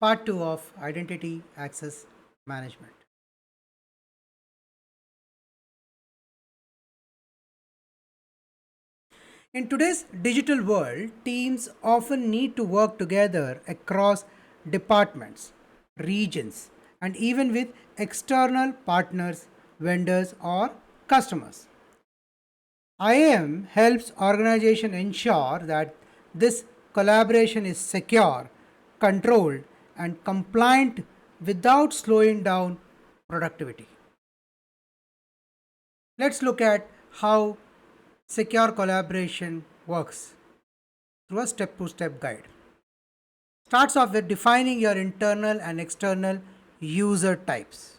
Part 2 of Identity Access Management. In today's digital world, teams often need to work together across departments, regions, and even with external partners, vendors, or customers. IAM helps organization ensure that this collaboration is secure, controlled, and compliant without slowing down productivity. Let's look at how secure collaboration works through a step to step guide. Starts off with defining your internal and external user types.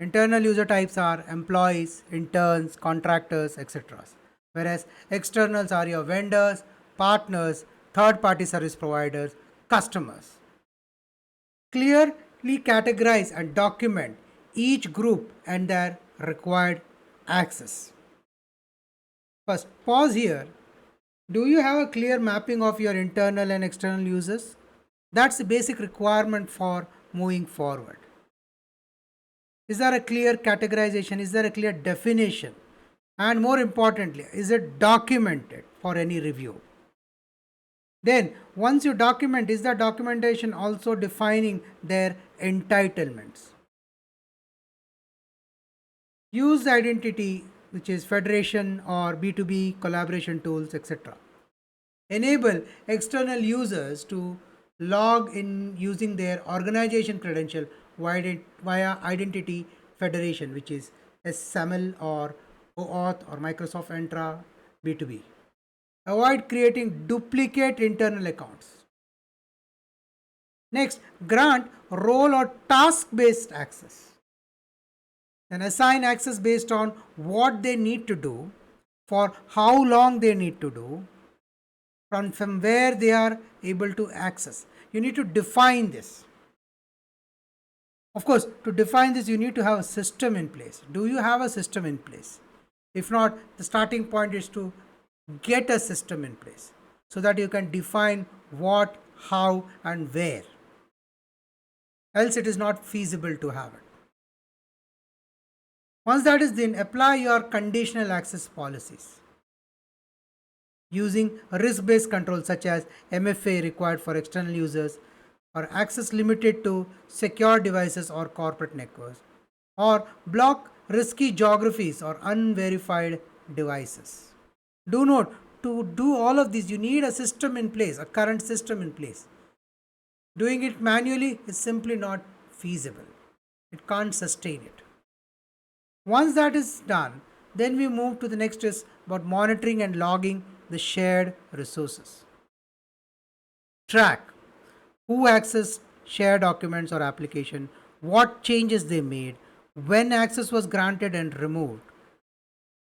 Internal user types are employees, interns, contractors, etc. Whereas externals are your vendors, partners, third party service providers, customers. Clearly categorize and document each group and their required access. First, pause here. Do you have a clear mapping of your internal and external users? That's the basic requirement for moving forward. Is there a clear categorization? Is there a clear definition? And more importantly, is it documented for any review? Then, once you document, is the documentation also defining their entitlements? Use identity, which is federation or B2B collaboration tools, etc. Enable external users to log in using their organization credential via identity federation, which is SAML or OAuth or Microsoft Entra B2B. Avoid creating duplicate internal accounts. Next, grant role or task based access. Then assign access based on what they need to do, for how long they need to do, from where they are able to access. You need to define this. Of course, to define this, you need to have a system in place. Do you have a system in place? If not, the starting point is to get a system in place so that you can define what, how, and where. Else, it is not feasible to have it. Once that is done, apply your conditional access policies using risk based controls such as MFA required for external users, or access limited to secure devices or corporate networks, or block risky geographies or unverified devices. Do note, to do all of this, you need a system in place, a current system in place. Doing it manually is simply not feasible, it can't sustain it. Once that is done, then we move to the next is about monitoring and logging the shared resources. Track who accessed shared documents or application, what changes they made, when access was granted and removed.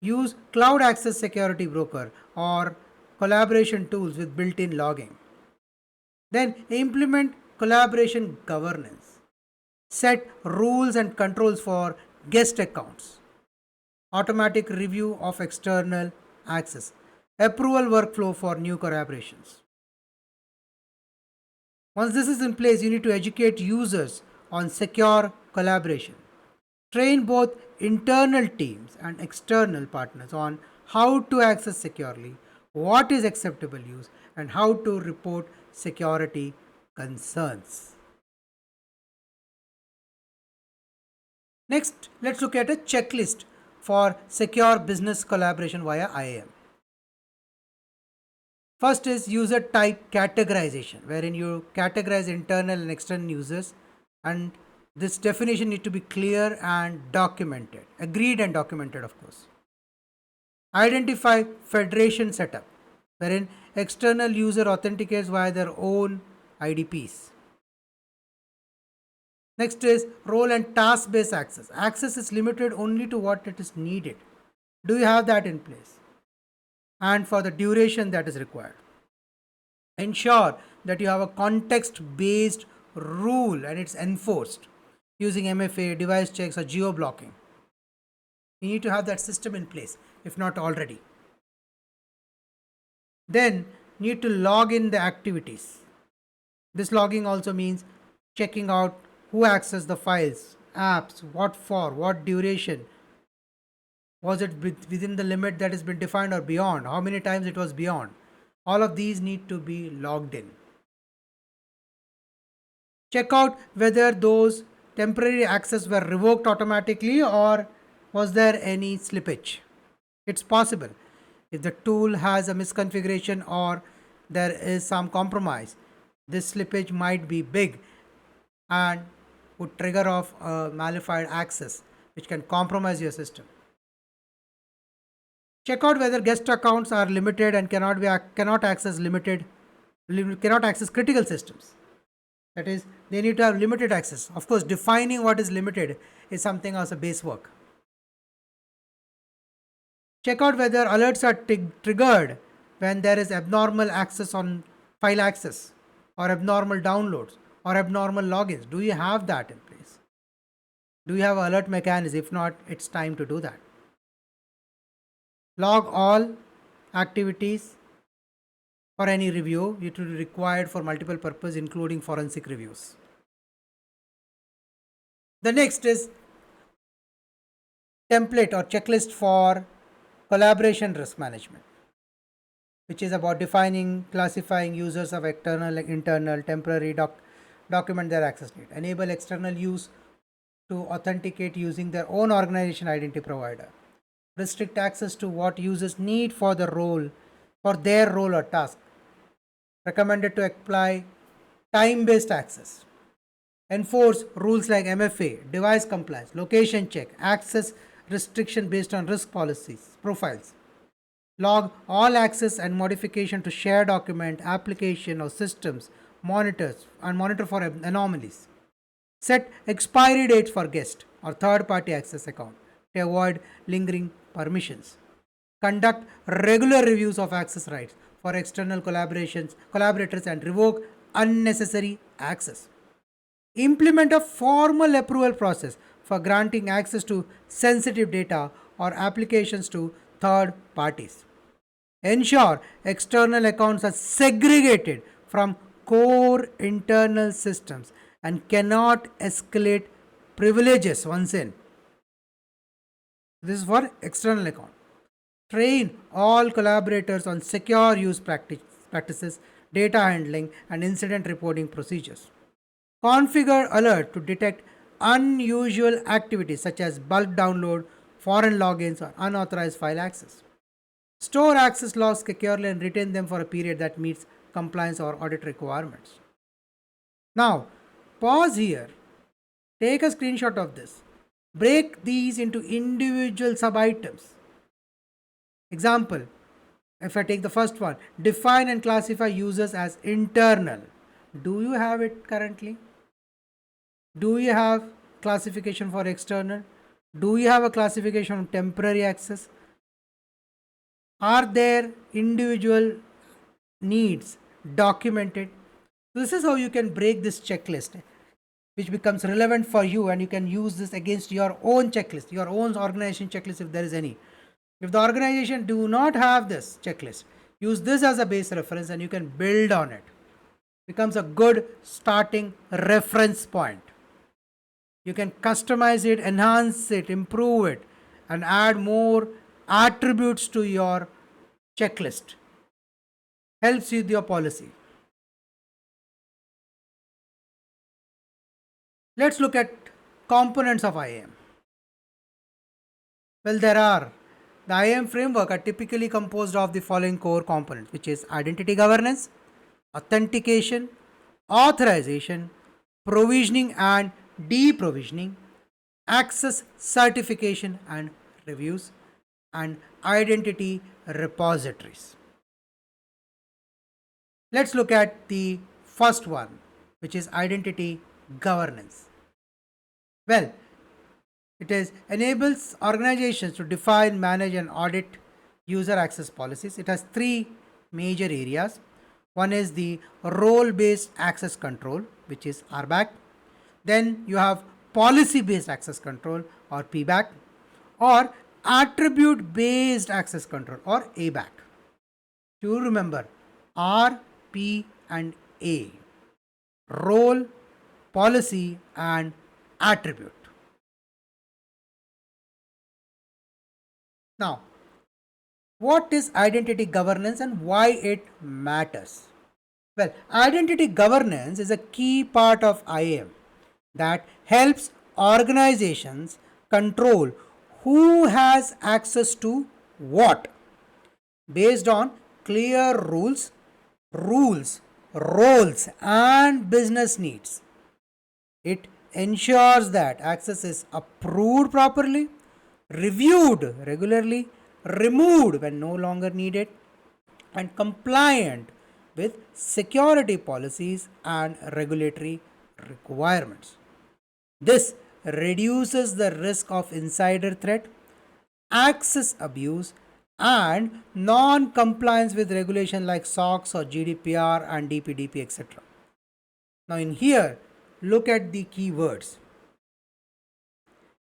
Use cloud access security broker or collaboration tools with built-in logging. Then implement collaboration governance. Set rules and controls for guest accounts. Automatic review of external access. Approval workflow for new collaborations. Once this is in place, you need to educate users on secure collaboration. Train both internal teams and external partners on how to access securely, what is acceptable use, and how to report security concerns. Next, let's look at a checklist for secure business collaboration via IAM. First is user type categorization, wherein you categorize internal and external users, and this definition needs to be clear and documented, agreed and documented, of course. Identify federation setup, wherein external user authenticates via their own IDPs. Next is role and task based access. Access is limited only to what it is needed. Do you have that in place? And for the duration that is required. Ensure that you have a context based rule and it's enforced using MFA, device checks, or geo blocking. You need to have that system in place, if not already. Then need to log in the activities. This logging also means checking out who accessed the files, apps, what for, what duration, was it within the limit that has been defined or beyond, how many times it was beyond. All of these need to be logged in. Check out whether those temporary access were revoked automatically or was there any slippage. It's possible if the tool has a misconfiguration or there is some compromise. This slippage might be big and would trigger off a malified access which can compromise your system. Check out whether guest accounts are limited and cannot access critical systems. That is, they need to have limited access. Of course, defining what is limited is something as a base work. Check out whether alerts are triggered when there is abnormal access on file access or abnormal downloads or abnormal logins. Do you have that in place? Do you have alert mechanism? If not, it's time to do that. Log all activities for any review. It will be required for multiple purposes, including forensic reviews. The next is template or checklist for collaboration risk management, which is about defining, classifying users of external, internal, temporary document their access need. Enable external use to authenticate using their own organization identity provider. Restrict access to what users need for their role or task. Recommended to apply time-based access. Enforce rules like MFA, device compliance, location check, access restriction based on risk profiles. Log all access and modification to share document, application or systems, monitor for anomalies. Set expiry dates for guest or third party access account to avoid lingering permissions. Conduct regular reviews of access rights for external collaborators and revoke unnecessary access. Implement a formal approval process for granting access to sensitive data or applications to third parties. Ensure external accounts are segregated from core internal systems and cannot escalate privileges once in. This is for external account. Train all collaborators on secure use practices, data handling, and incident reporting procedures. Configure alert to detect unusual activities such as bulk download, foreign logins, or unauthorized file access. Store access logs securely and retain them for a period that meets compliance or audit requirements. Now, pause here. Take a screenshot of this. Break these into individual sub-items. Example, if I take the first one, define and classify users as internal. Do you have it currently? Do you have classification for external? Do you have a classification of temporary access? Are there individual needs documented? This is how you can break this checklist, which becomes relevant for you, and you can use this against your own checklist, your own organization checklist if there is any. If the organization do not have this checklist, use this as a base reference and you can build on it. Becomes a good starting reference point. You can customize it, enhance it, improve it, and add more attributes to your checklist. Helps you with your policy. Let's look at components of IAM. Well, the IAM framework are typically composed of the following core components, which is identity governance, authentication, authorization, provisioning and deprovisioning, access certification and reviews, and identity repositories. Let's look at the first one, which is identity governance. Well, it enables organizations to define, manage, and audit user access policies. It has three major areas. One is the role-based access control, which is RBAC. Then you have policy-based access control, or PBAC, or attribute-based access control, or ABAC. Do you remember R, P, and A? role, policy, and attribute. Now, what is identity governance and why it matters? Well, identity governance is a key part of IAM that helps organizations control who has access to what based on clear rules, roles, and business needs. It ensures that access is approved properly, reviewed regularly, removed when no longer needed, and compliant with security policies and regulatory requirements. This reduces the risk of insider threat, access abuse, and non compliance with regulation like SOX or GDPR and DPDP, etc. Now, in here, look at the keywords.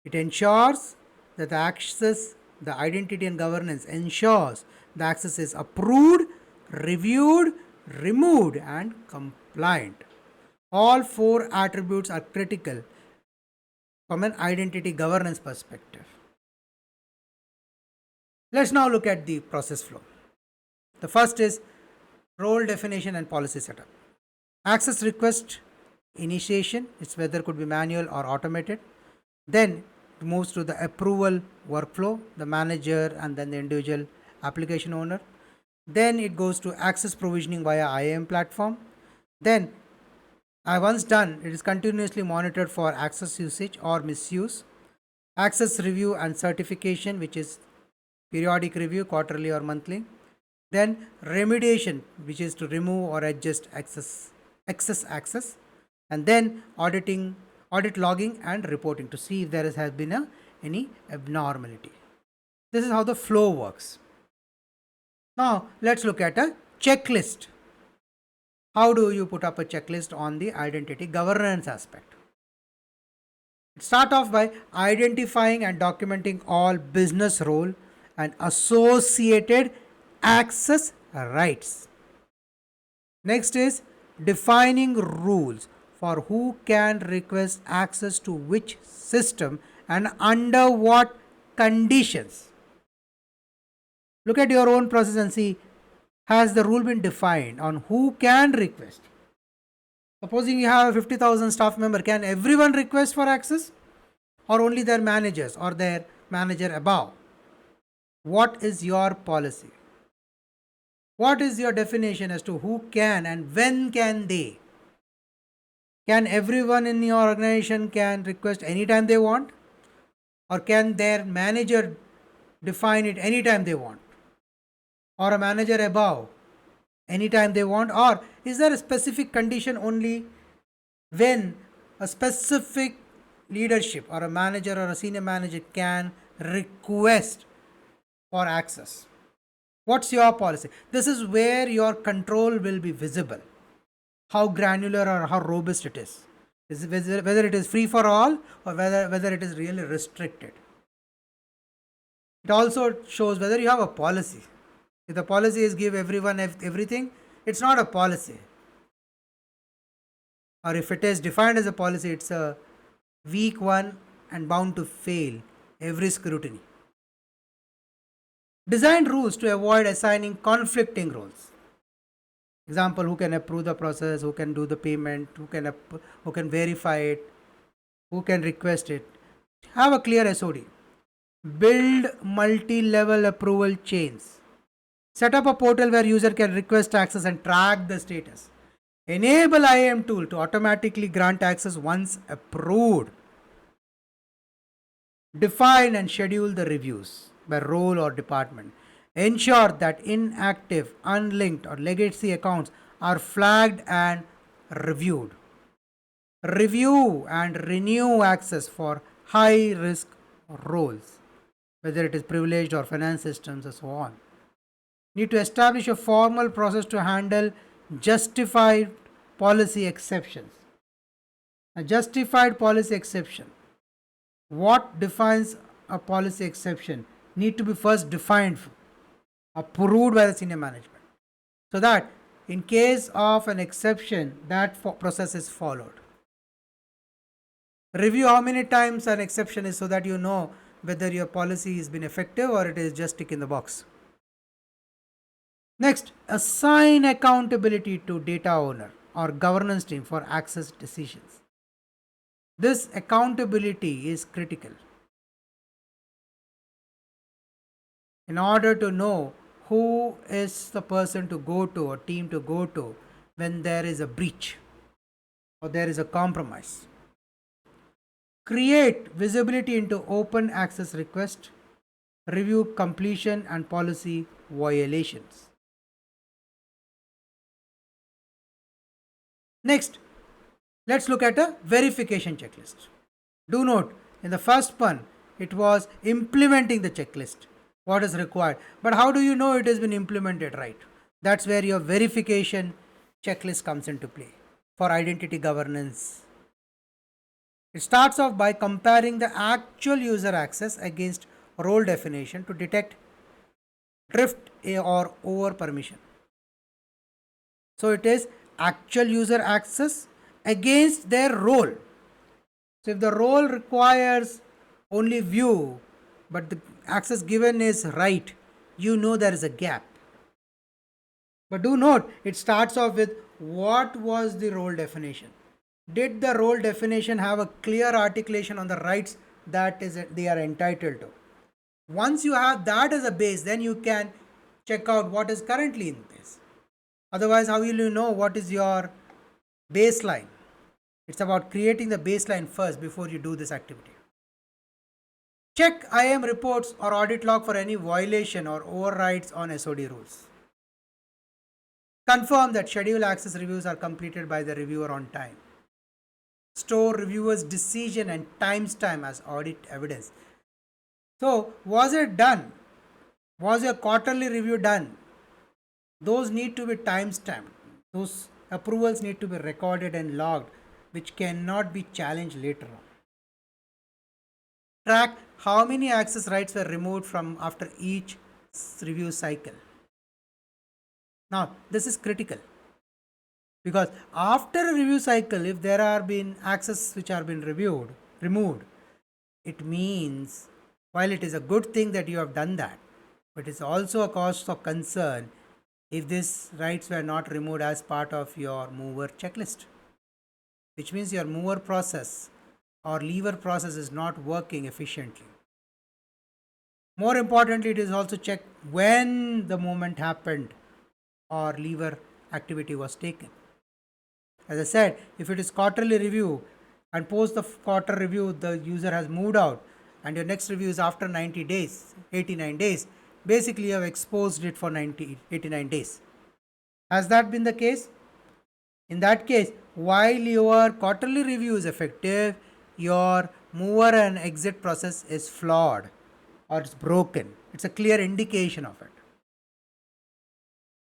It ensures that the identity and governance ensures the access is approved, reviewed, removed, and compliant. All four attributes are critical from an identity governance perspective. Let's now look at the process flow. The first is role definition and policy setup. Access request initiation, its whether could be manual or automated. Then it moves to the approval workflow, the manager and then the individual application owner. Then it goes to access provisioning via IAM platform. Then once done, it is continuously monitored for access usage or misuse. Access review and certification, which is periodic review, quarterly or monthly. Then remediation, which is to remove or adjust excess access. And then audit logging and reporting to see if there has been any abnormality. This is how the flow works. Now let's look at a checklist. How do you put up a checklist on the identity governance aspect? Start off by identifying and documenting all business role and associated access rights. Next is defining rules for who can request access to which system and under what conditions. Look at your own process and see, has the rule been defined on who can request? Supposing you have a 50,000 staff member, can everyone request for access or only their managers or their manager above? What is your policy? What is your definition as to who can and when can they? Can everyone in your organization can request anytime they want? Or can their manager define it anytime they want? Or a manager above anytime they want? Or is there a specific condition only when a specific leadership or a manager or a senior manager can request for access? What's your policy? This is where your control will be visible. How granular or how robust it is. Whether it is free for all or whether it is really restricted. It also shows whether you have a policy. If the policy is give everyone everything, it's not a policy. Or if it is defined as a policy, it's a weak one and bound to fail every scrutiny. Design rules to avoid assigning conflicting roles. Example, who can approve the process, who can do the payment, who can verify it, who can request it. Have a clear SOD. Build multi-level approval chains. Set up a portal where user can request access and track the status. Enable IAM tool to automatically grant access once approved. Define and schedule the reviews by role or department. Ensure that inactive, unlinked or legacy accounts are flagged and reviewed. Review and renew access for high risk roles, whether it is privileged or finance systems and so on. Need to establish a formal process to handle justified policy exceptions. A justified policy exception. What defines a policy exception need to be first defined, approved by the senior management, so that in case of an exception, that process is followed. Review how many times an exception is so that you know whether your policy has been effective or it is just tick in the box. Next, assign accountability to data owner or governance team for access decisions. This accountability is critical. In order to know who is the person to go to or team to go to when there is a breach or there is a compromise. Create visibility into open access request, review completion and policy violations. Next, let's look at a verification checklist. Do note, in the first one, it was implementing the checklist, what is required. But how do you know it has been implemented right? That's where your verification checklist comes into play for identity governance. It starts off by comparing the actual user access against role definition to detect drift or over permission. So it is actual user access against their role. So if the role requires only view, but the access given is right, you know there is a gap. But do note, it starts off with what was the role definition. Did the role definition have a clear articulation on the rights that they are entitled to? Once you have that as a base, then you can check out what is currently in this. Otherwise, how will you know what is your baseline? It's about creating the baseline first before you do this activity. Check IAM reports or audit log for any violation or overrides on SOD rules. Confirm that scheduled access reviews are completed by the reviewer on time. Store reviewer's decision and timestamp as audit evidence. So, was it done? Was your quarterly review done? Those need to be timestamped. Those approvals need to be recorded and logged, which cannot be challenged later on. Track how many access rights were removed from after each review cycle. Now, this is critical because after a review cycle, if there are been access which are been removed, it means while it is a good thing that you have done that, but it's also a cause of concern if these rights were not removed as part of your mover checklist, which means your mover process or lever process is not working efficiently. More importantly, it is also checked when the movement happened or lever activity was taken. As I said, if it is quarterly review and post the quarter review, the user has moved out and your next review is after 90 days, 89 days, basically you have exposed it for 89 days. Has that been the case? In that case, while your quarterly review is effective, your mover and exit process is flawed or it's broken. It's a clear indication of it.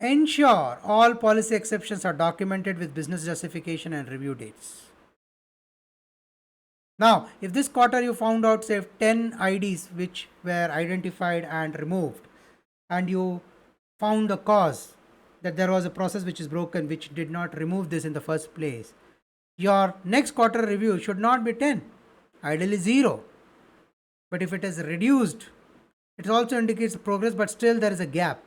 Ensure all policy exceptions are documented with business justification and review dates. Now, if this quarter you found out say 10 IDs which were identified and removed, and you found the cause that there was a process which is broken which did not remove this in the first place, your next quarter review should not be 10, ideally 0. But if it is reduced, it also indicates progress, but still there is a gap.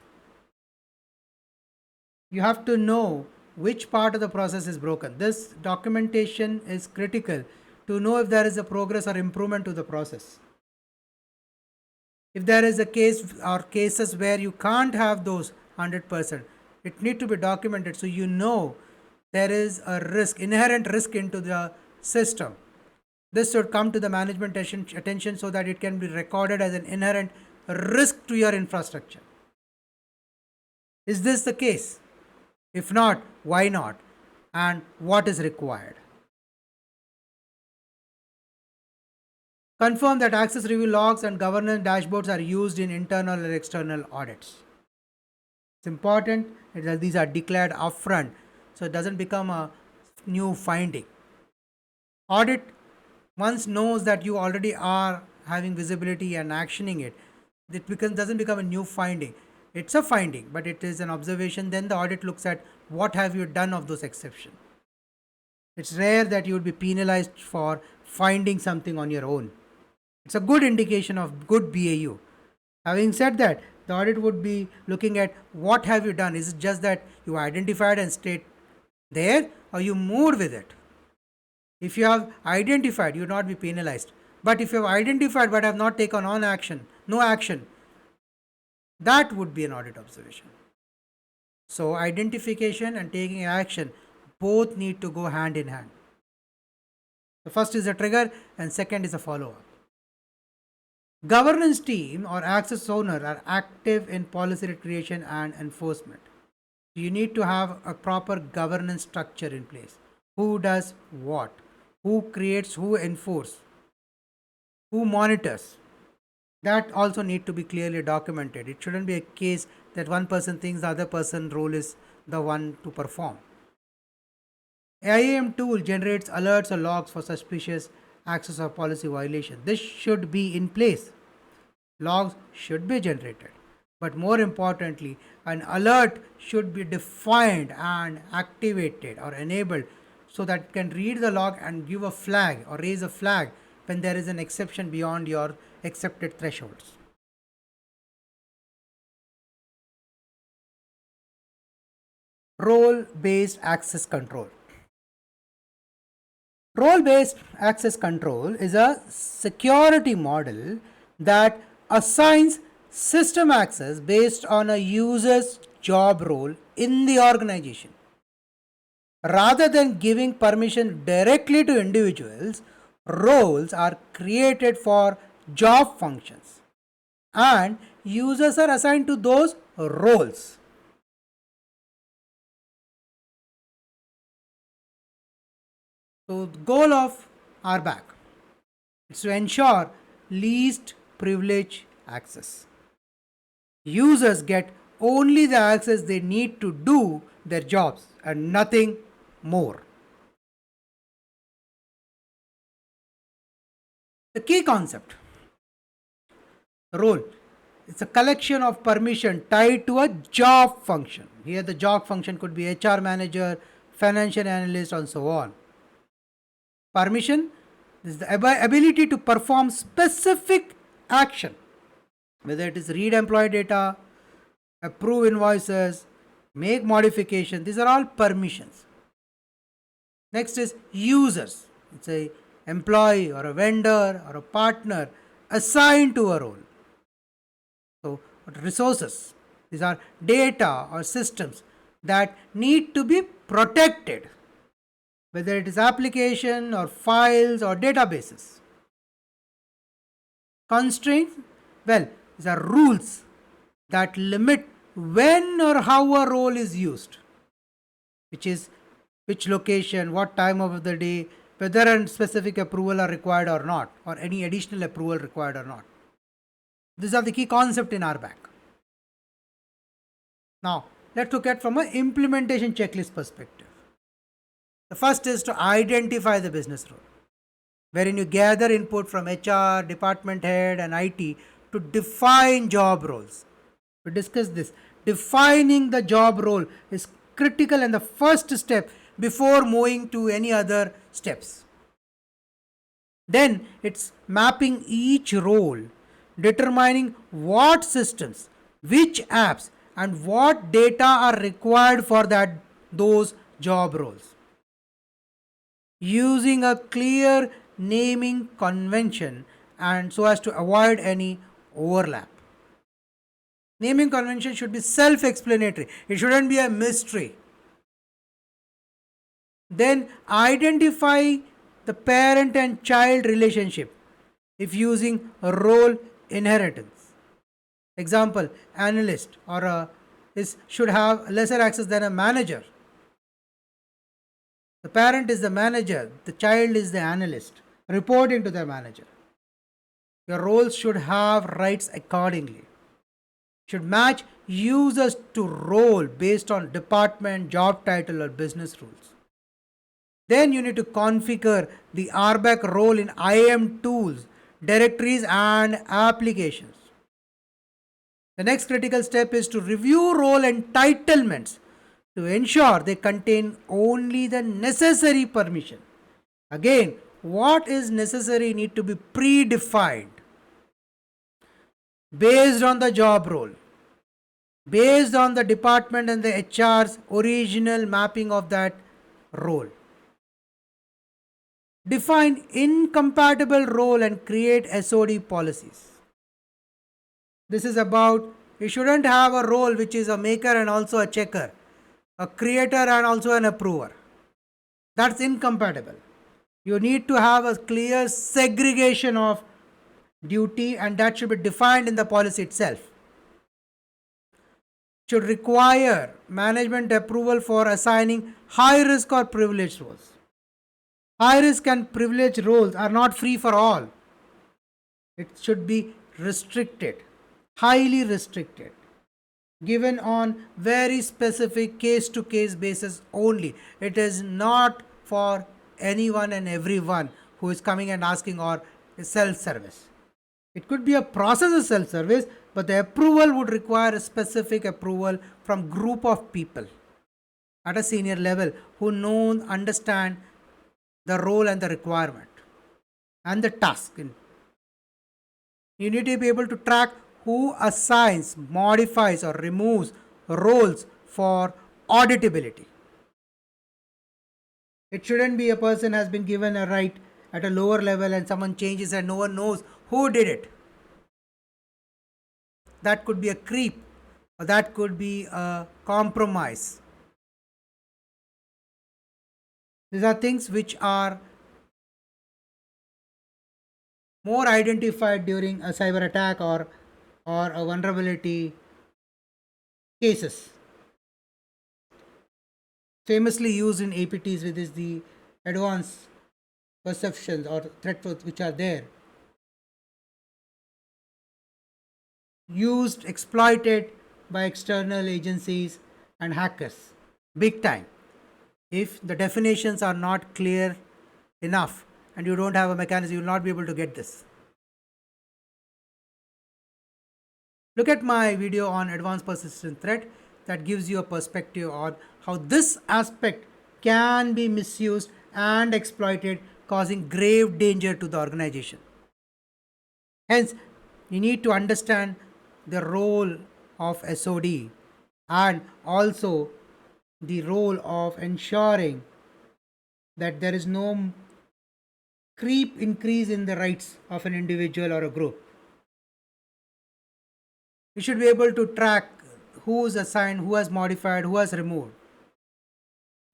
You have to know which part of the process is broken. This documentation is critical to know if there is a progress or improvement to the process. If there is a case or cases where you can't have those 100%, it need to be documented so you know there is a risk, inherent risk into the system. This should come to the management attention so that it can be recorded as an inherent risk to your infrastructure. Is this the case? If not, why not? And what is required? Confirm that access review logs and governance dashboards are used in internal and external audits. It's important that these are declared upfront so it doesn't become a new finding. Audit once knows that you already are having visibility and actioning it, doesn't become a new finding. It's a finding, but it is an observation. Then the audit looks at what have you done of those exceptions. It's rare that you would be penalized for finding something on your own. It's a good indication of good BAU. Having said that, the audit would be looking at what have you done. Is it just that you identified and stayed there, or you moved with it? If you have identified, you will not be penalized. But if you have identified but have not taken on action, no action, that would be an audit observation. So identification and taking action both need to go hand in hand. The first is a trigger and second is a follow-up. Governance team or access owner are active in policy creation and enforcement. You need to have a proper governance structure in place. Who does what? Who creates, who enforces, who monitors? That also need to be clearly documented. It shouldn't be a case that one person thinks the other person's role is the one to perform. IAM tool generates alerts or logs for suspicious access or policy violation. This should be in place. Logs should be generated. But more importantly, an alert should be defined and activated or enabled so that it can read the log and give a flag or raise a flag when there is an exception beyond your accepted thresholds. Role-based access control. Role-based access control is a security model that assigns system access based on a user's job role in the organization. Rather than giving permission directly to individuals, roles are created for job functions and users are assigned to those roles. So the goal of ABAC is to ensure least privilege access. Users get only the access they need to do their jobs and nothing more. The key concept: role. It's a collection of permission tied to a job function. Here the job function could be HR manager, financial analyst and so on. Permission is the ability to perform specific action, whether it is read employee data, approve invoices, make modification. These are all permissions. Next is users. It's a employee or a vendor or a partner assigned to a role. So resources. These are data or systems that need to be protected, whether it is application or files or databases. Constraints, well, these are rules that limit when or how a role is used, which location, what time of the day, whether a specific approval are required or not, or any additional approval required or not. These are the key concepts in ABAC. Now, let's look at from an implementation checklist perspective. The first is to identify the business role, wherein you gather input from HR, department head and IT to define job roles. We discussed this. Defining the job role is critical and the first step before moving to any other steps. Then it's mapping each role, determining what systems, which apps and what data are required for those job roles. Using a clear naming convention and so as to avoid any overlap. Naming convention should be self-explanatory. It shouldn't be a mystery. Then identify the parent and child relationship if using a role inheritance. Example, analyst or should have lesser access than a manager. The parent is the manager, the child is the analyst, reporting to the manager. Your roles should have rights accordingly. Should match users to role based on department, job title or business rules. Then you need to configure the ABAC role in IAM tools, directories and applications. The next critical step is to review role entitlements to ensure they contain only the necessary permission. Again, what is necessary need to be predefined based on the job role, based on the department and the HR's original mapping of that role. Define incompatible role and create SOD policies. This is about you shouldn't have a role which is a maker and also a checker, a creator and also an approver. That's incompatible. You need to have a clear segregation of duty, and that should be defined in the policy itself. Should require management approval for assigning high risk or privileged roles. High risk and privileged roles are not free for all. It should be restricted, highly restricted, given on very specific case to case basis only. It is not for anyone and everyone who is coming and asking or self service. It could be a process of self service, but the approval would require a specific approval from group of people at a senior level who know, understand the role and the requirement and the task. You need to be able to track who assigns, modifies or removes roles for auditability. It shouldn't be a person has been given a right at a lower level and someone changes and no one knows who did it. That could be a creep, or that could be a compromise. These are things which are more identified during a cyber attack or a vulnerability cases. Famously used in APTs, which is the advanced perceptions or threat which are there. Used, exploited by external agencies and hackers big time. If the definitions are not clear enough and you don't have a mechanism, you will not be able to get this. Look at my video on advanced persistent threat that gives you a perspective on how this aspect can be misused and exploited, causing grave danger to the organization. Hence, you need to understand the role of SOD and also the role of ensuring that there is no creep increase in the rights of an individual or a group. You should be able to track who is assigned, who has modified, who has removed.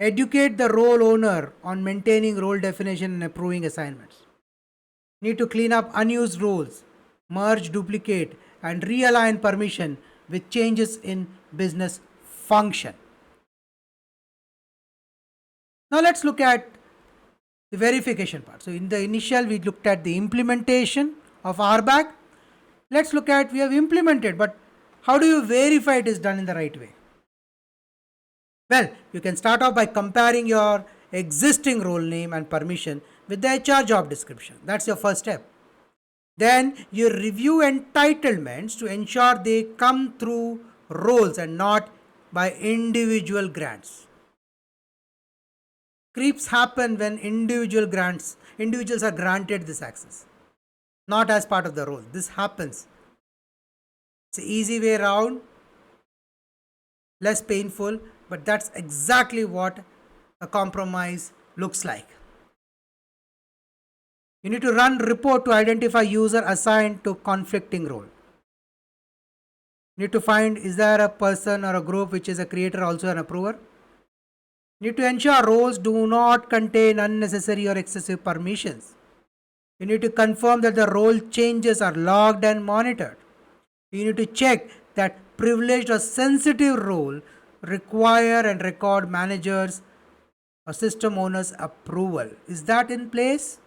Educate the role owner on maintaining role definition and approving assignments. Need to clean up unused roles, merge, duplicate, and realign permission with changes in business function. Now let's look at the verification part. So in the initial we looked at the implementation of ABAC. Let's look at we have implemented, but how do you verify it is done in the right way? Well, you can start off by comparing your existing role name and permission with the HR job description. That's your first step. Then you review entitlements to ensure they come through roles and not by individual grants. Creeps happen when individuals are granted this access, not as part of the role. This happens. It's an easy way around, less painful, but that's exactly what a compromise looks like. You need to run report to identify user assigned to conflicting role. You need to find is there a person or a group which is a creator also an approver. You need to ensure roles do not contain unnecessary or excessive permissions. You need to confirm that the role changes are logged and monitored. You need to check that privileged or sensitive role require and record managers or system owners approval. Is that in place?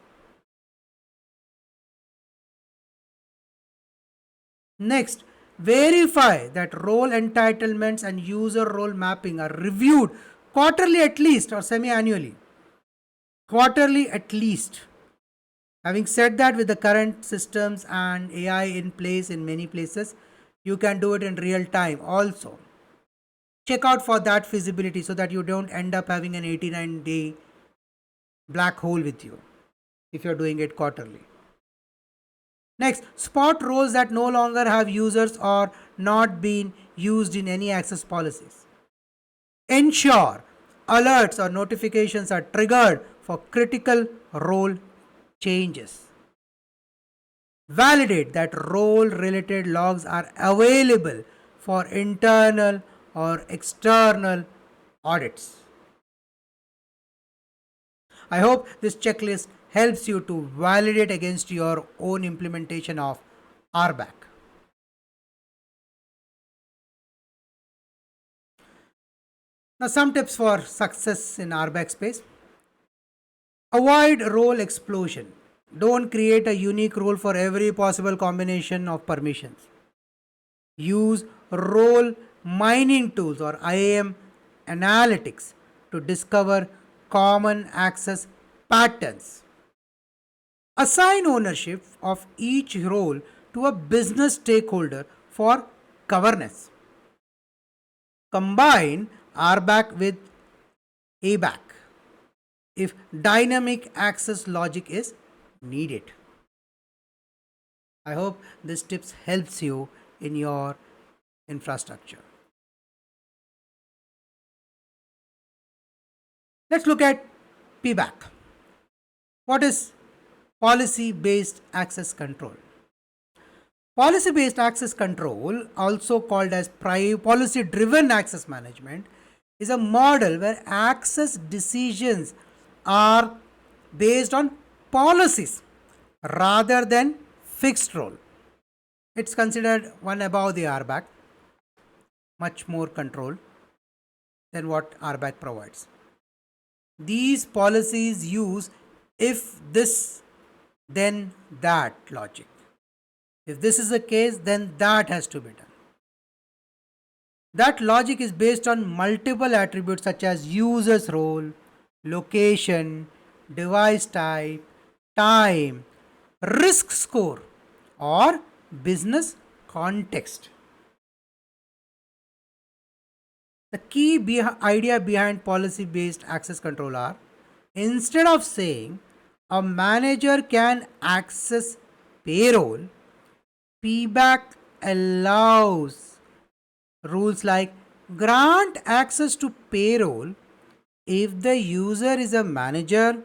Next, verify that role entitlements and user role mapping are reviewed quarterly at least or semi-annually. Quarterly at least. Having said that, with the current systems and AI in place in many places, You can do it in real time also. Check out for that feasibility so that you don't end up having an 89-day black hole with you if you're doing it quarterly. Next, spot roles that no longer have users or not being used in any access policies. Ensure alerts or notifications are triggered for critical role changes. Validate that role related logs are available for internal or external audits. I hope this checklist helps you to validate against your own implementation of RBAC. Now, some tips for success in RBAC space. Avoid role explosion. Don't create a unique role for every possible combination of permissions. Use role mining tools or IAM analytics to discover common access patterns. Assign ownership of each role to a business stakeholder for governance. Combine RBAC with ABAC if dynamic access logic is needed. I hope this tips helps you in your infrastructure. Let's look at PBAC. What is policy based access control? Policy based access control, also called as policy driven access management, is a model where access decisions are based on policies rather than fixed role. It's considered one above the RBAC, much more control than what RBAC provides. These policies use if this, then that logic. If this is the case, then that has to be done. That logic is based on multiple attributes such as user's role, location, device type, time, risk score, or business context. The key idea behind policy based access control are, instead of saying a manager can access payroll, PBAC allows rules like grant access to payroll if the user is a manager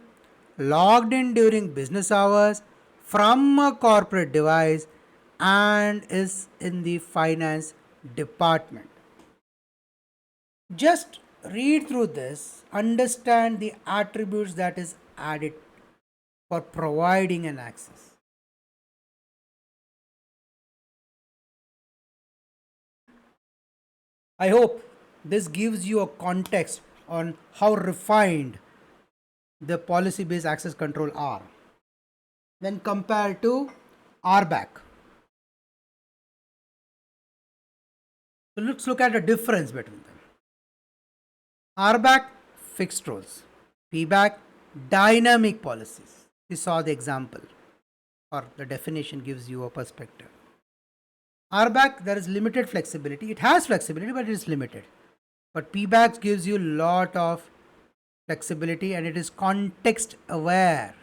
logged in during business hours from a corporate device and is in the finance department. Just read through this, understand the attributes that is added for providing an access. I hope this gives you a context on how refined the policy based access control are when compared to RBAC. So let's look at the difference between them. RBAC fixed roles, PBAC dynamic policies. We saw the example or the definition gives you a perspective. RBAC, there is limited flexibility. It has flexibility, but it is limited. But PBAC gives you a lot of flexibility and it is context aware.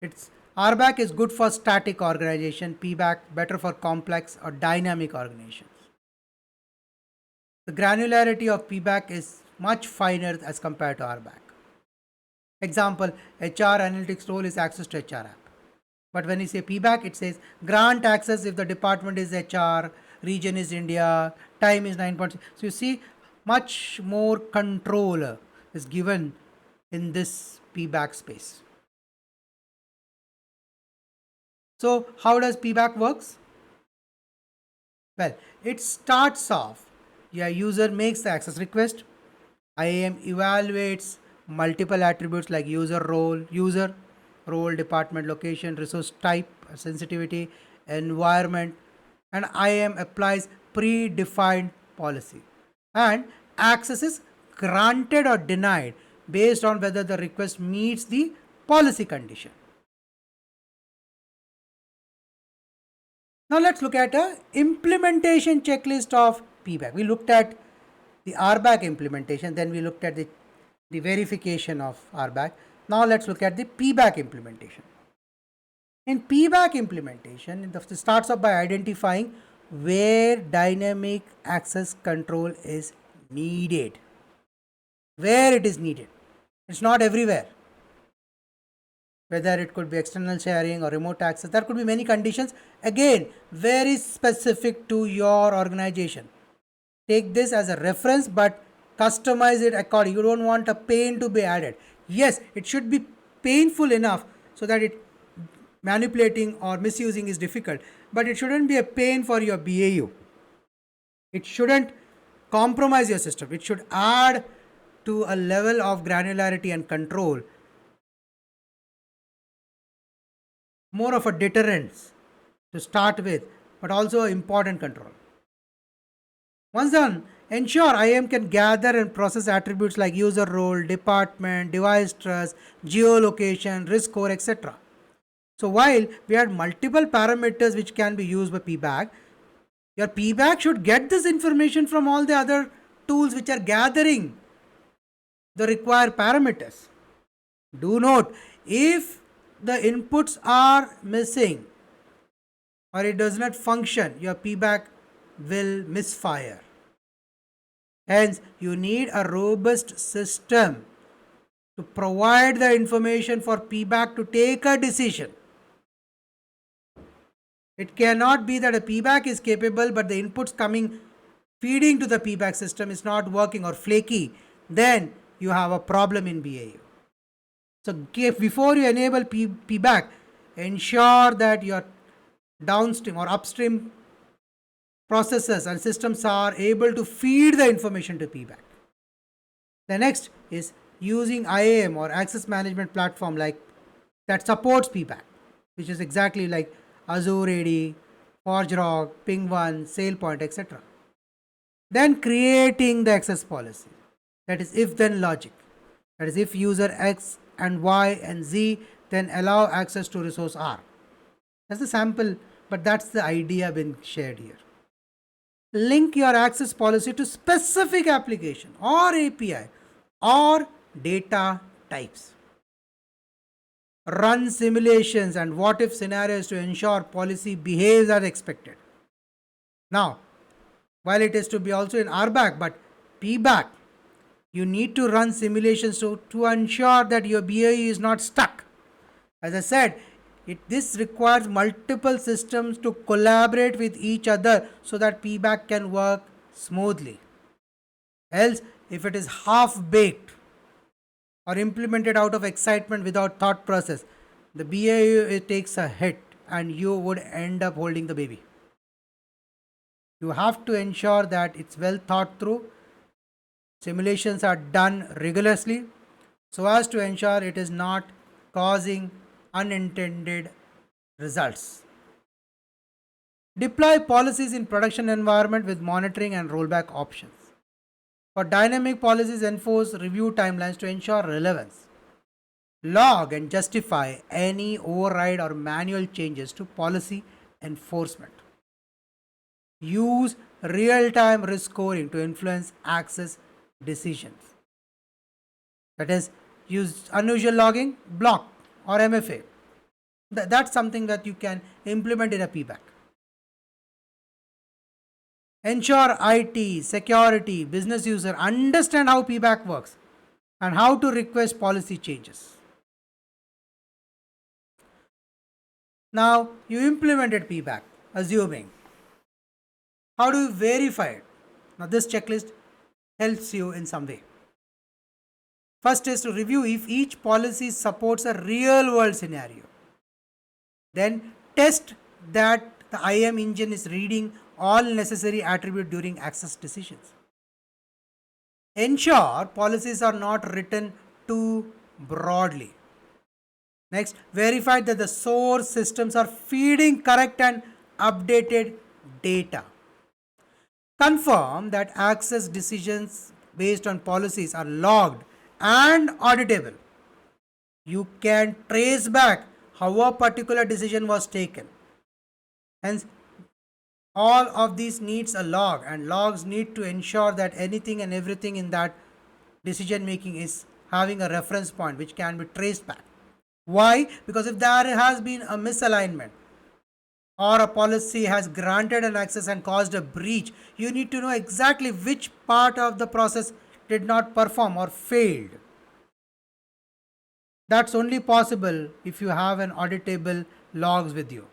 It's RBAC is good for static organization, PBAC better for complex or dynamic organizations. The granularity of PBAC is much finer as compared to RBAC. Example, HR analytics role is access to HR app. But when you say PBAC, it says grant access if the department is HR, region is India, time is 9.6. So you see, much more control is given in this PBAC space. So how does PBAC works? Well, it starts off, your user makes the access request. IAM evaluates multiple attributes like user, department, location, resource type, sensitivity, environment, and IAM applies predefined policy. And access is granted or denied based on whether the request meets the policy condition. Now let's look at a implementation checklist of PBAC. We looked at the RBAC implementation, then we looked at the verification of RBAC. Now let's look at the PBAC implementation. In PBAC implementation, it starts off by identifying where dynamic access control is needed. Where it is needed. It's not everywhere. Whether it could be external sharing or remote access, there could be many conditions. Again, very specific to your organization. Take this as a reference, but customize it according. You don't want a pain to be added. Yes, it should be painful enough so that it manipulating or misusing is difficult, but it shouldn't be a pain for your BAU. It shouldn't compromise your system. It should add to a level of granularity and control, more of a deterrence to start with, but also important control. Once done, ensure IAM can gather and process attributes like user role, department, device trust, geolocation, risk score, etc. So while we had multiple parameters which can be used by PBAC, your PBAC should get this information from all the other tools which are gathering the required parameters. Do note, if the inputs are missing or it does not function, your PBAC will misfire. Hence, you need a robust system to provide the information for PBAC to take a decision. It cannot be that a PBAC is capable, but the inputs feeding to the PBAC system is not working or flaky. Then you have a problem in BAU. So before you enable PBAC, ensure that your downstream or upstream processes and systems are able to feed the information to PBAC. The next is using IAM or access management platform like that supports PBAC, which is exactly like Azure AD, ForgeRock, Ping1, SailPoint, etc. Then creating the access policy. That is if then logic. That is if user X and Y and Z, then allow access to resource R. That's the sample, but that's the idea being shared here. Link your access policy to specific application or API or data types. Run simulations and what if scenarios to ensure policy behaves as expected. Now, while it is to be also in RBAC, but PBAC, you need to run simulations to ensure that your BAU is not stuck. As I said, this requires multiple systems to collaborate with each other so that PBAC can work smoothly. Else, if it is half-baked or implemented out of excitement without thought process, the BAU it takes a hit and you would end up holding the baby. You have to ensure that it's well thought through. Simulations are done rigorously so as to ensure it is not causing unintended results. Deploy policies in production environment with monitoring and rollback options. For dynamic policies, enforce review timelines to ensure relevance. Log and justify any override or manual changes to policy enforcement. Use real-time risk scoring to influence access decisions. That is, use unusual logging, block, or MFA. That's something that you can implement in a PBAC. Ensure IT, security, business user understand how PBAC works and how to request policy changes. Now, you implemented PBAC, assuming. How do you verify it? Now, this checklist helps you in some way. First is to review if each policy supports a real world scenario. Then test that the IAM engine is reading all necessary attributes during access decisions. Ensure policies are not written too broadly. Next, verify that the source systems are feeding correct and updated data. Confirm that access decisions based on policies are logged and auditable. You can trace back how a particular decision was taken. Hence, All of these needs a log, and logs need to ensure that anything and everything in that decision making is having a reference point which can be traced back. Why? Because if there has been a misalignment or a policy has granted an access and caused a breach, you need to know exactly which part of the process did not perform or failed. That's only possible if you have an auditable logs with you.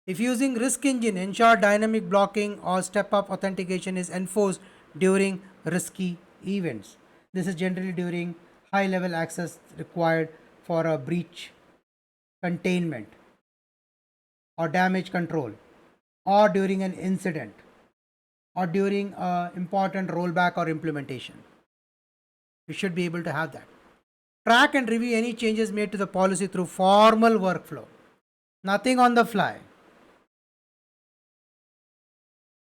If using risk engine, ensure dynamic blocking or step up authentication is enforced during risky events. This is generally during high level access required for a breach containment or damage control, or during an incident, or during an important rollback or implementation. You should be able to have that. Track and review any changes made to the policy through formal workflow. Nothing on the fly.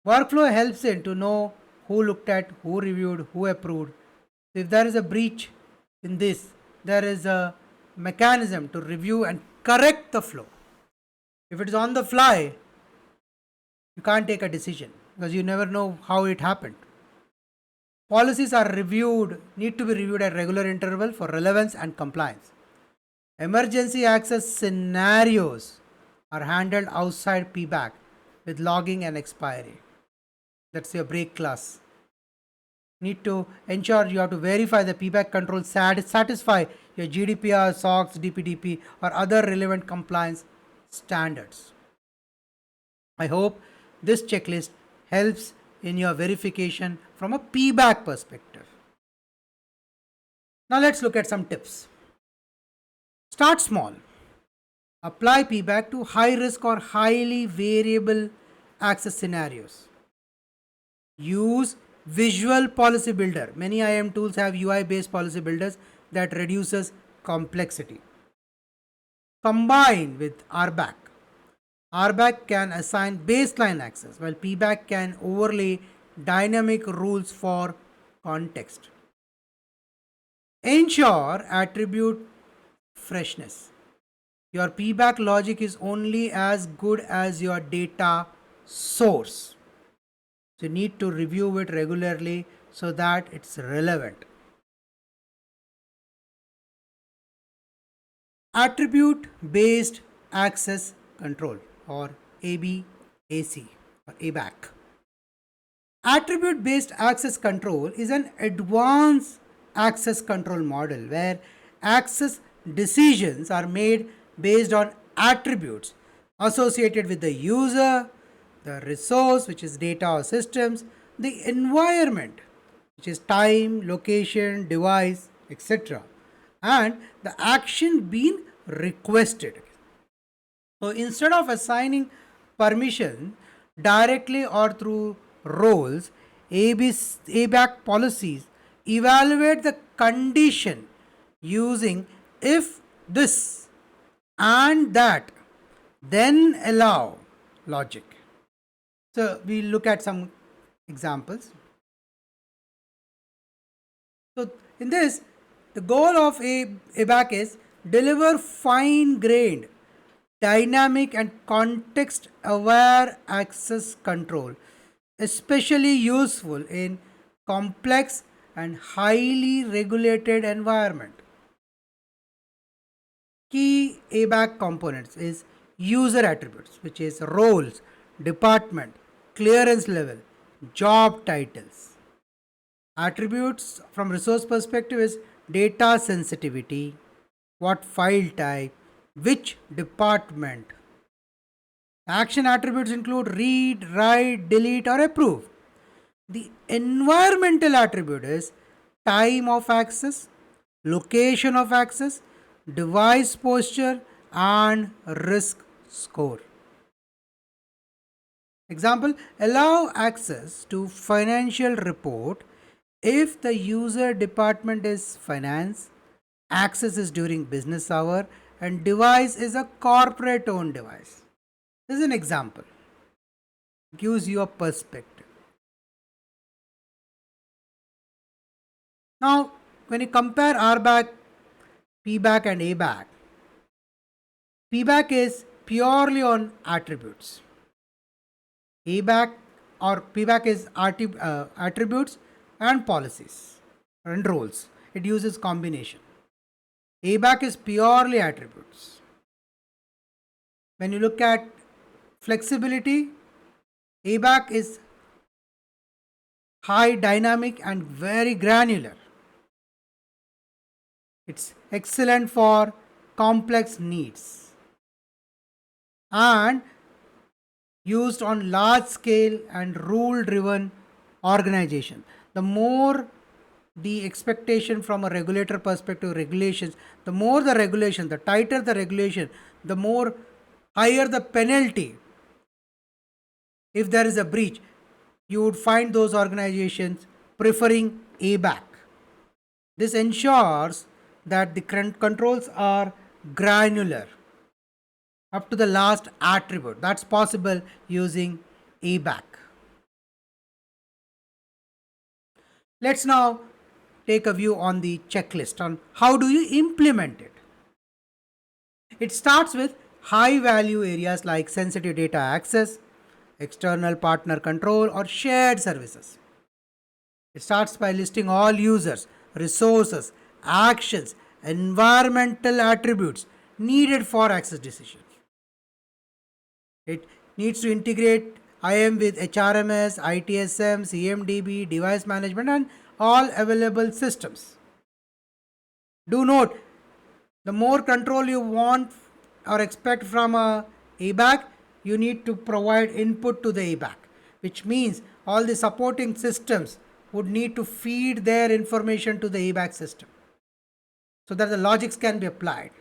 Workflow helps in to know who looked at, who reviewed, who approved. If there is a breach in this, there is a mechanism to review and correct the flow. If it is on the fly, you can't take a decision because you never know how it happened. Policies are reviewed, need to be reviewed at regular interval for relevance and compliance. Emergency access scenarios are handled outside PBAC with logging and expiry. That's your break class. Need to ensure you have to verify the PBAC control satisfy your GDPR, SOX, DPDP, or other relevant compliance standards. I hope this checklist helps in your verification from a PBAC perspective. Now let's look at some tips. Start small. Apply PBAC to high risk or highly variable access scenarios. Use visual policy builder. Many IAM tools have UI based policy builders that reduces complexity. Combine with RBAC. RBAC can assign baseline access while PBAC can overlay dynamic rules for context. Ensure attribute freshness. Your PBAC logic is only as good as your data source. So you need to review it regularly so that it's relevant. Attribute based access control or ABAC or ABAC. Attribute based access control is an advanced access control model where access decisions are made based on attributes associated with the user, the resource, which is data or systems, the environment, which is time, location, device, etc., and the action being requested. So instead of assigning permission directly or through roles, ABAC policies evaluate the condition using if this and that, then allow logic. So we look at some examples. So in this, the goal of ABAC is deliver fine-grained, dynamic and context-aware access control, especially useful in complex and highly regulated environment. Key ABAC components is user attributes, which is roles, department, clearance level, job titles. Attributes from resource perspective is data sensitivity, what file type, which department. Action attributes include read, write, delete or approve. The environmental attribute is time of access, location of access, device posture and risk score. Example, allow access to financial report if the user department is finance, access is during business hour and device is a corporate owned device. This is an example. Gives you a perspective. Now, when you compare RBAC, PBAC and ABAC, PBAC is purely on attributes. ABAC or PBAC is attributes and policies and roles. It uses combination. ABAC is purely attributes. When you look at flexibility, ABAC is high dynamic and very granular. It's excellent for complex needs and used on large scale and rule driven organization. The more the expectation from a regulator perspective, regulations, the more the regulation, the tighter the regulation, the more higher the penalty if there is a breach. You would find those organizations preferring ABAC. This ensures that the controls are granular up to the last attribute. That's possible using ABAC. Let's now take a view on the checklist on how do you implement it. It starts with high value areas like sensitive data access, external partner control, or shared services. It starts by listing all users, resources, actions, environmental attributes needed for access decisions. It needs to integrate IAM with HRMS, ITSM, CMDB, device management, and all available systems. Do note, the more control you want or expect from a ABAC, you need to provide input to the ABAC, which means all the supporting systems would need to feed their information to the ABAC system so that the logics can be applied.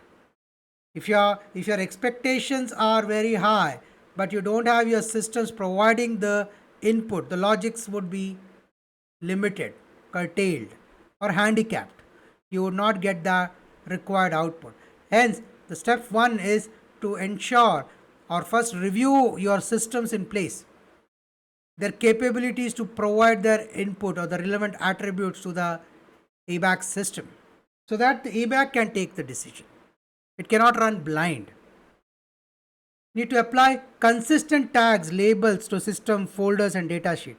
If your expectations are very high, but you don't have your systems providing the input, the logics would be limited, curtailed, or handicapped. You would not get the required output. Hence, the step one is to ensure or first review your systems in place, their capabilities to provide their input or the relevant attributes to the ABAC system so that the ABAC can take the decision. It cannot run blind. Need to apply consistent tags, labels to system, folders, and data sheet.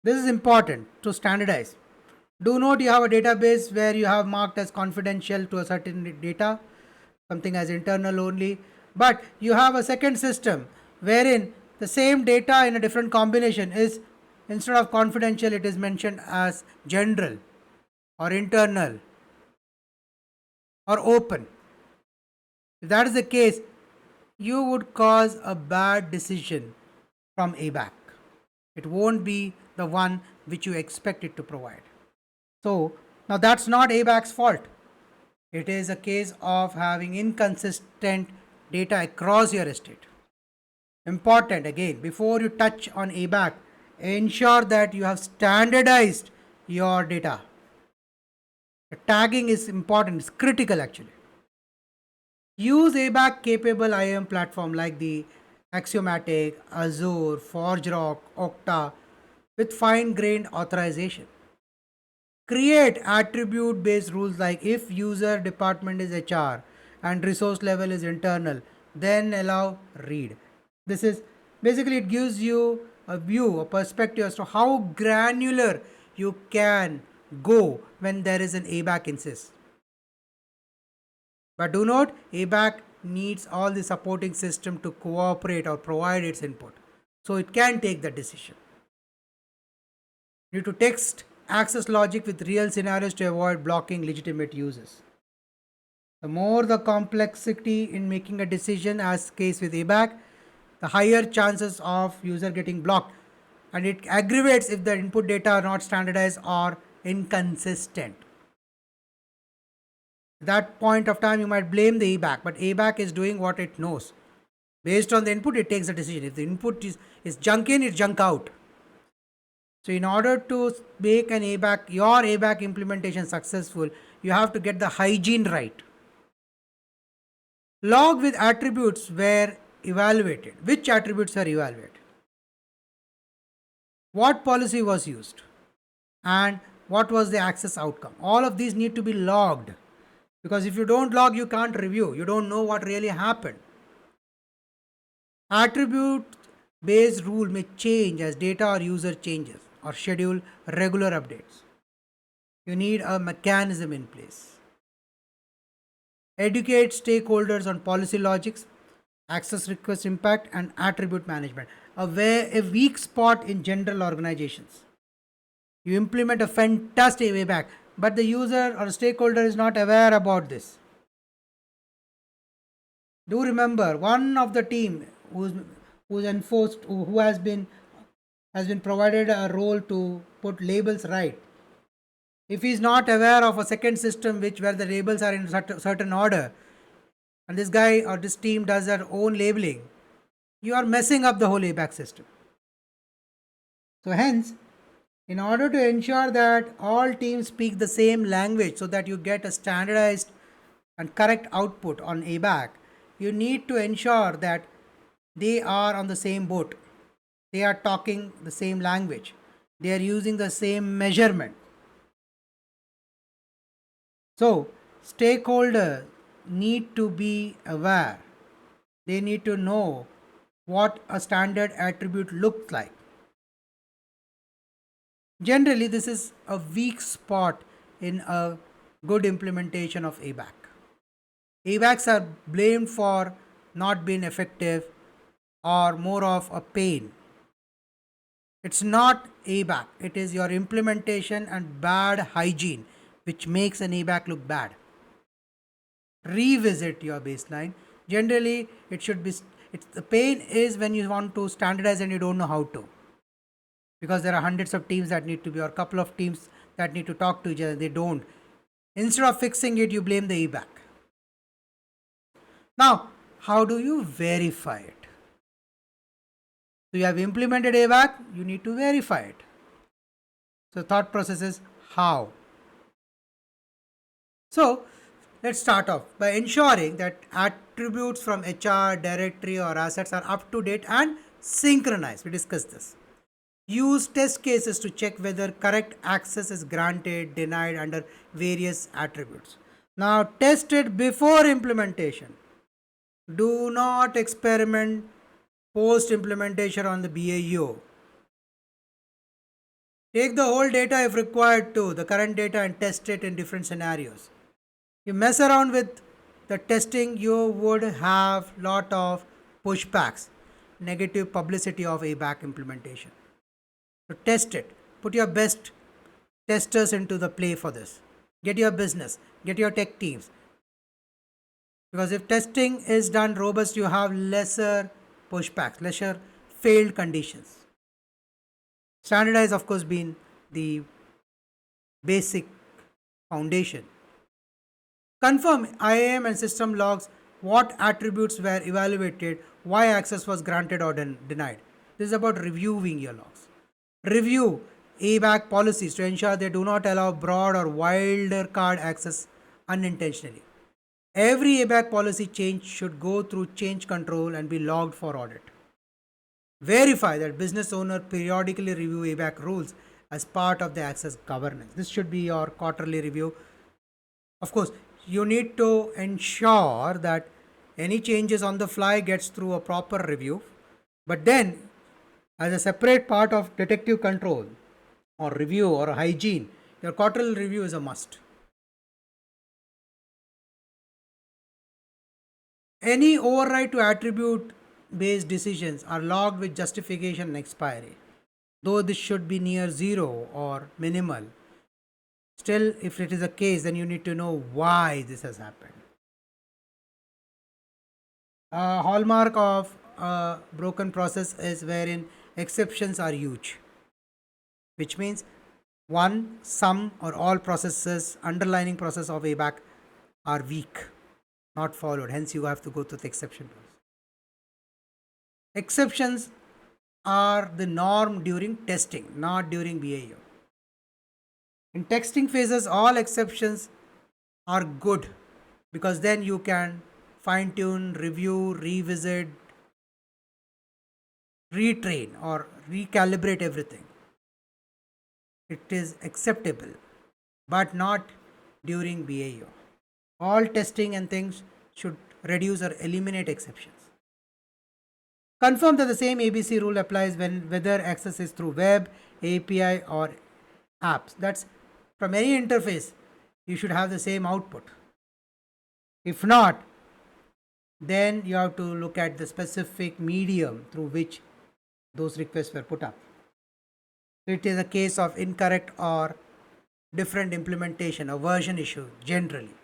This is important to standardize. Do note you have a database where you have marked as confidential to a certain data, something as internal only, but you have a second system wherein the same data in a different combination is, instead of confidential, it is mentioned as general or internal or open. If that is the case, you would cause a bad decision from ABAC. It won't be the one which you expect it to provide. So now that's not ABAC's fault. It is a case of having inconsistent data across your estate. Important again, before you touch on ABAC, ensure that you have standardized your data. The tagging is important, it's critical actually. Use ABAC capable IAM platform like the Axiomatic, Azure, ForgeRock, Okta with fine-grained authorization. Create attribute-based rules like if user department is HR and resource level is internal, then allow read. This is basically, it gives you a view, a perspective as to how granular you can go when there is an ABAC instance. But do note, ABAC needs all the supporting system to cooperate or provide its input, so it can take the decision. You need to text access logic with real scenarios to avoid blocking legitimate users. The more the complexity in making a decision, as case with ABAC, the higher chances of user getting blocked, and it aggravates if the input data are not standardized or inconsistent. At that point of time, you might blame the ABAC, but ABAC is doing what it knows. Based on the input, it takes a decision. If the input is junk in, it's junk out. So in order to make an ABAC, your ABAC implementation successful, you have to get the hygiene right. Log with attributes were evaluated. Which attributes were evaluated? What policy was used? And what was the access outcome? All of these need to be logged. Because if you don't log, you can't review. You don't know what really happened. Attribute Base rule may change as data or user changes or schedule regular updates. You need a mechanism in place. Educate stakeholders on policy logics, access request impact, and attribute management. A weak spot in general organizations. You implement a fantastic way back, but the user or stakeholder is not aware about this. Do remember, one of the team who's enforced, who has been provided a role to put labels right. If he is not aware of a second system which where the labels are in certain order, and this guy or this team does their own labeling, you are messing up the whole ABAC system. So hence, in order to ensure that all teams speak the same language so that you get a standardized and correct output on ABAC, you need to ensure that they are on the same boat. They are talking the same language. They are using the same measurement. So, stakeholders need to be aware. They need to know what a standard attribute looks like. Generally, this is a weak spot in a good implementation of ABAC. ABACs are blamed for not being effective or more of a pain. It's not ABAC, it is your implementation and bad hygiene which makes an ABAC look bad. Revisit your baseline. Generally, it should be. The pain is when you want to standardize and you don't know how to, because there are hundreds of teams that need to be, or a couple of teams that need to talk to each other. They don't. Instead of fixing it, you blame the ABAC. Now, how do you verify it? So you have implemented ABAC, you need to verify it. So thought process is how. So let's start off by ensuring that attributes from HR, directory, or assets are up to date and synchronized. We discussed this. Use test cases to check whether correct access is granted, denied under various attributes. Now, test it before implementation. Do not experiment post implementation on the BAU. Take the whole data if required to, the current data, and test it in different scenarios. You mess around with the testing, you would have lot of pushbacks, negative publicity of ABAC implementation. So test it. Put your best testers into the play for this. Get your business, get your tech teams. Because if testing is done robust, you have lesser pushbacks, lesser failed conditions. Standardize, of course, being the basic foundation. Confirm IAM and system logs what attributes were evaluated, why access was granted or denied. This is about reviewing your logs. Review ABAC policies to ensure they do not allow broad or wilder card access unintentionally. Every ABAC policy change should go through change control and be logged for audit. Verify that business owner periodically review ABAC rules as part of the access governance. This should be your quarterly review. Of course, you need to ensure that any changes on the fly gets through a proper review, but then as a separate part of detective control or review or hygiene, your quarterly review is a must. Any override to attribute based decisions are logged with justification and expiry. Though this should be near zero or minimal, still, if it is a case, then you need to know why this has happened. A hallmark of a broken process is wherein exceptions are huge, which means one, some, or all processes, underlying process of ABAC are weak, not followed. Hence, you have to go to the exception process. Exceptions are the norm during testing, not during BAU. In testing phases, all exceptions are good because then you can fine tune, review, revisit, retrain, or recalibrate everything. It is acceptable, but not during BAU. All testing and things should reduce or eliminate exceptions. Confirm that the same ABC rule applies when whether access is through web, API, or apps. That's from any interface, you should have the same output. If not, then you have to look at the specific medium through which those requests were put up. It is a case of incorrect or different implementation, a version issue generally.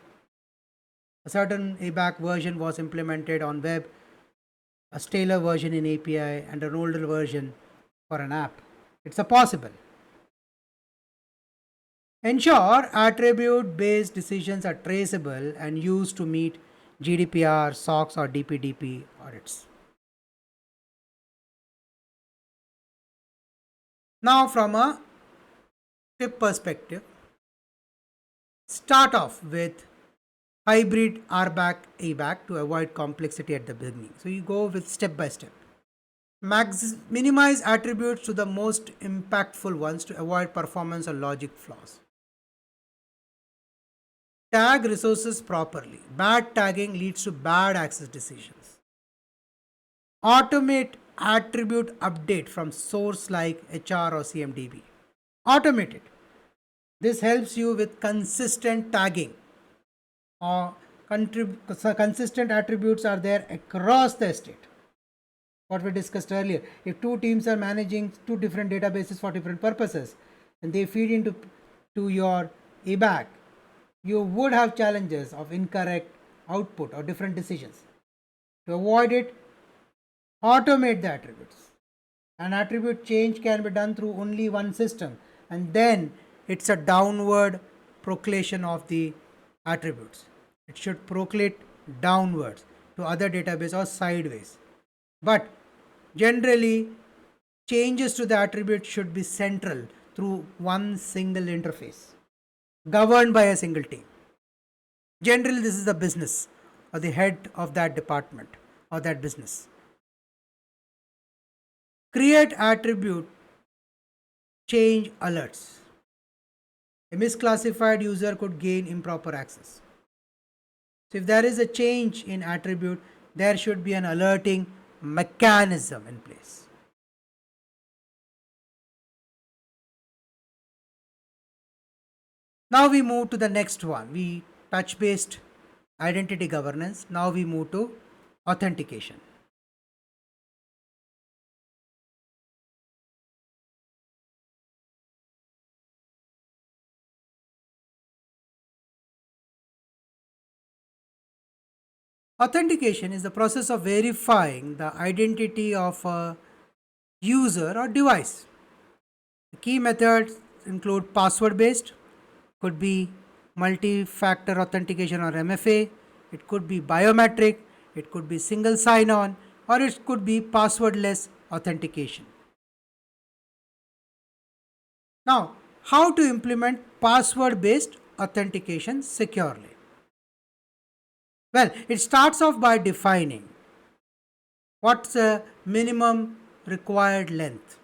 A certain ABAC version was implemented on web, a staler version in API, and an older version for an app. It's a possible. Ensure attribute based decisions are traceable and used to meet GDPR, SOX, or DPDP audits. Now, from a tip perspective, start off with hybrid RBAC ABAC to avoid complexity at the beginning. So, you go with step by step. Minimize attributes to the most impactful ones to avoid performance or logic flaws. Tag resources properly. Bad tagging leads to bad access decisions. Automate attribute update from source like HR or CMDB. Automate it. This helps you with consistent tagging. Consistent attributes are there across the estate. What we discussed earlier. If two teams are managing two different databases for different purposes and they feed into your ABAC, you would have challenges of incorrect output or different decisions. To avoid it, automate the attributes. An attribute change can be done through only one system, and then it's a downward proclamation of the attributes. It should proclate downwards to other database or sideways. But generally, changes to the attribute should be central through one single interface, governed by a single team. Generally, this is the business or the head of that department or that business. Create attribute change alerts. A misclassified user could gain improper access. So if there is a change in attribute, there should be an alerting mechanism in place. Now we move to the next one. We touch based identity governance. Now we move to authentication. Authentication is the process of verifying the identity of a user or device. The key methods include password based, could be multi-factor authentication or MFA, it could be biometric, it could be single sign-on, or it could be passwordless authentication. Now, how to implement password-based authentication securely? Well, it starts off by defining what's the minimum required length.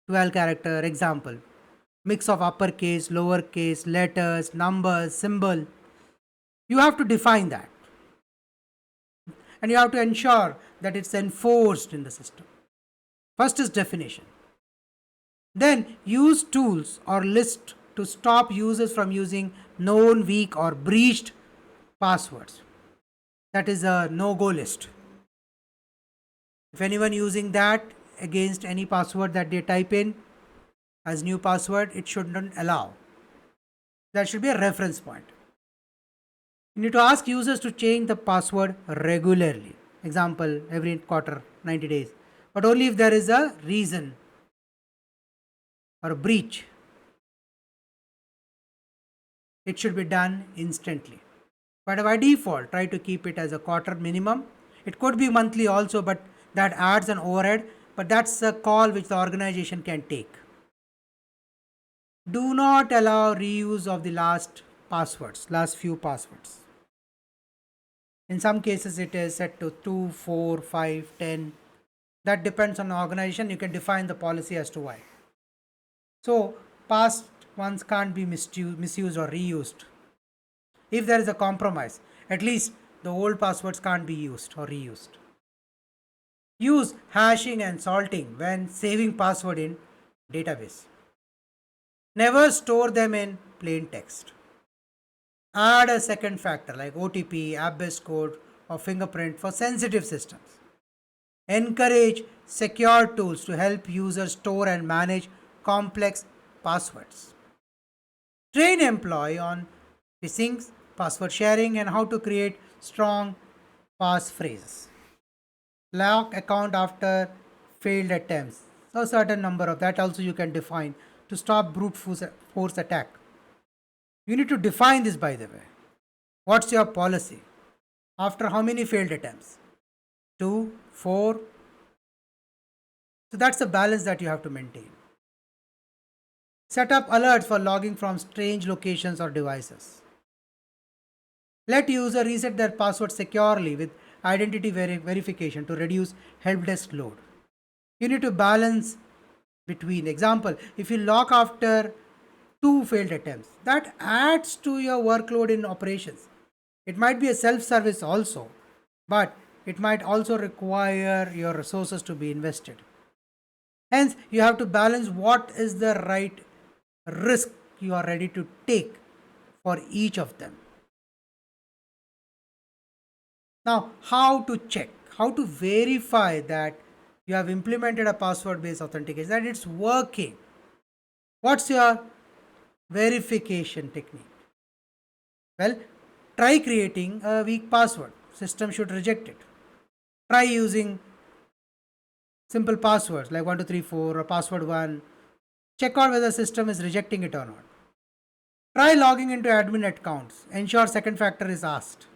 12 character example, mix of uppercase, lowercase, letters, numbers, symbol. You have to define that. And you have to ensure that it's enforced in the system. First is definition. Then use tools or list to stop users from using known, weak, or breached passwords. That is a no-go list. If anyone using that against any password that they type in as new password, it should not allow. That should be a reference point. You need to ask users to change the password regularly. Example, every quarter, 90 days. But only if there is a reason or a breach. It should be done instantly. But by default, try to keep it as a quarter minimum. It could be monthly also, but that adds an overhead. But that's a call which the organization can take. Do not allow reuse of the last few passwords. In some cases, it is set to 2, 4, 5, 10. That depends on the organization. You can define the policy as to why. So, past ones can't be misused or reused. If there is a compromise, at least the old passwords can't be used or reused. Use hashing and salting when saving password in database. Never store them in plain text. Add a second factor like OTP, app-based code, or fingerprint for sensitive systems. Encourage secure tools to help users store and manage complex passwords. Train employee on phishing, password sharing, and how to create strong passphrases. Lock account after failed attempts. A certain number of that also you can define to stop brute force attack. You need to define this, by the way. What's your policy? After how many failed attempts? 2, 4. So that's the balance that you have to maintain. Set up alerts for logging from strange locations or devices. Let user reset their password securely with identity verification to reduce help desk load. You need to balance between. Example, if you lock after 2 failed attempts, that adds to your workload in operations. It might be a self-service also, but it might also require your resources to be invested. Hence, you have to balance what is the right risk you are ready to take for each of them. Now, how to check, how to verify that you have implemented a password based authentication, that it's working. What's your verification technique? Well, try creating a weak password. System should reject it. Try using simple passwords like 1234 or password 1. Check out whether the system is rejecting it or not. Try logging into admin accounts. Ensure second factor is asked.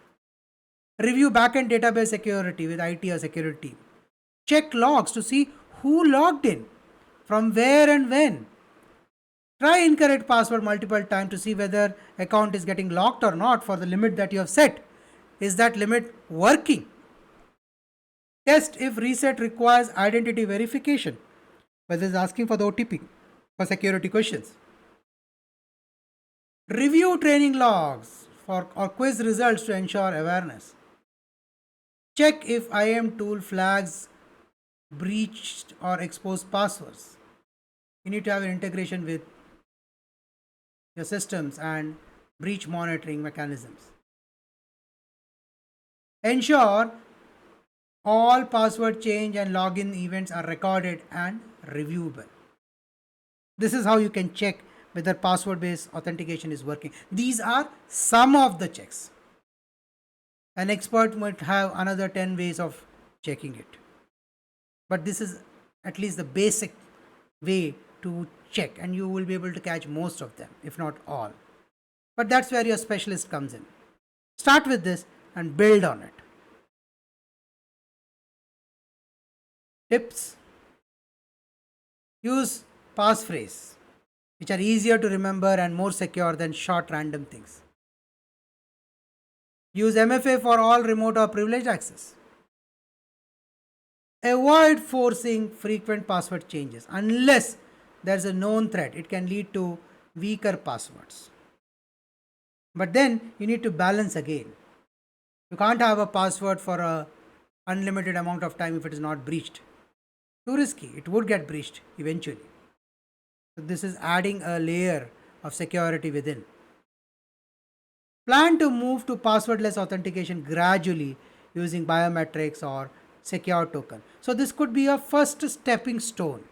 Review backend database security with IT or security team. Check logs to see who logged in, from where and when. Try incorrect password multiple times to see whether account is getting locked or not for the limit that you have set. Is that limit working? Test if reset requires identity verification, whether it's asking for the OTP for security questions. Review training logs for or quiz results to ensure awareness. Check if IAM tool flags breached or exposed passwords. You need to have an integration with your systems and breach monitoring mechanisms. Ensure all password change and login events are recorded and reviewable. This is how you can check whether password based authentication is working. These are some of the checks. An expert might have another 10 ways of checking it. But this is at least the basic way to check, and you will be able to catch most of them, if not all. But that's where your specialist comes in. Start with this and build on it. Tips: use passphrase, which are easier to remember and more secure than short random things. Use MFA for all remote or privileged access. Avoid forcing frequent password changes unless there's a known threat. It can lead to weaker passwords. But then you need to balance again. You can't have a password for a unlimited amount of time if it is not breached. Too risky. It would get breached eventually. So this is adding a layer of security within. Plan to move to passwordless authentication gradually using biometrics or secure token. So this could be a first stepping stone,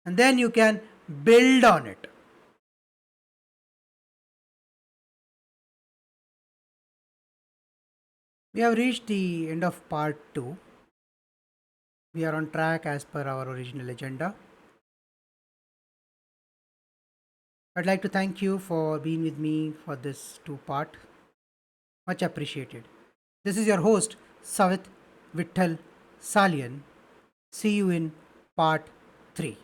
and then you can build on it. We have reached the end of part 2. We are on track as per our original agenda. I'd like to thank you for being with me for this 2 part. Much appreciated. This is your host, Savit Vittal Salian. See you in part 3.